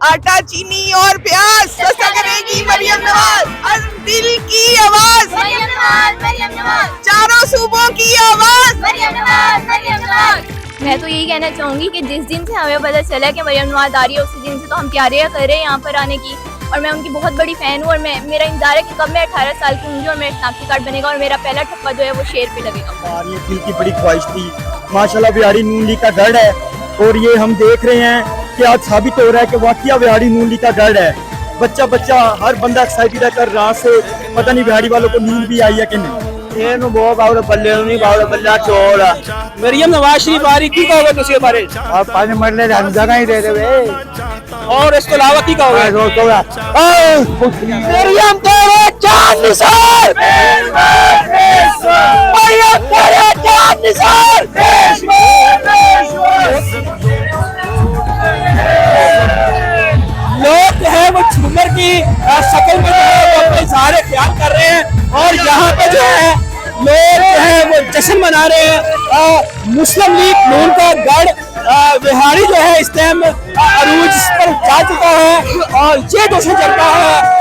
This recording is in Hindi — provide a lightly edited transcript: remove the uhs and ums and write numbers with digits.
आटा चीनी और प्याज सस्ता करेगी मरियम नवाज, हर दिल की आवाज मरियम नवाज, मरियम नवाज, चारों सूबों की आवाज मरियम नवाज, मरियम नवाज। मैं तो यही कहना चाहूँगी कि जिस दिन से हमें पता चला कि मरियम नवाज आ रही है उसी दिन से तो हम तैयारियाँ कर रहे हैं यहाँ पर आने की, और मैं उनकी बहुत बड़ी फ़ैन हूँ। और मेरा इंतजार है कि कब मैं 18 साल की होंगी और मेरा शनाख्ती कार्ड बनेगा और मेरा पहला ठप्पा जो है वो शेर पे लगेगा। ये दिल की बड़ी ख्वाहिश थी। माशाल्लाह बिहारी नून लीग का गढ़ है और ये हम देख रहे हैं कि आज साबित हो रहा है कि वाकई बिहारी नून लीग का गढ़ है। बच्चा बच्चा हर बंदा एक्साइटेड है कर रात से, पता नहीं बिहारी वालों को नींद भी आई है कि नहीं। मरियम नवाज शरीफ आ रही की कहोगे तुसी इस बारे और 5 मरले हम जगह ही दे देवे और इसके अलावा की कहोगे मरियम तेरे चांद निसार, मरियम तेरे चांद निसार। लोग जो है वो झूमर की शक्ल में जो है वो अपने इज़हार ख्याल कर रहे हैं और यहाँ पे जो है लोग जो है वो जश्न मना रहे हैं। मुस्लिम लीग नून का गढ़ बिहारी जो है इस टाइम अरूज पर जा चुका है और ये जश्न चलता है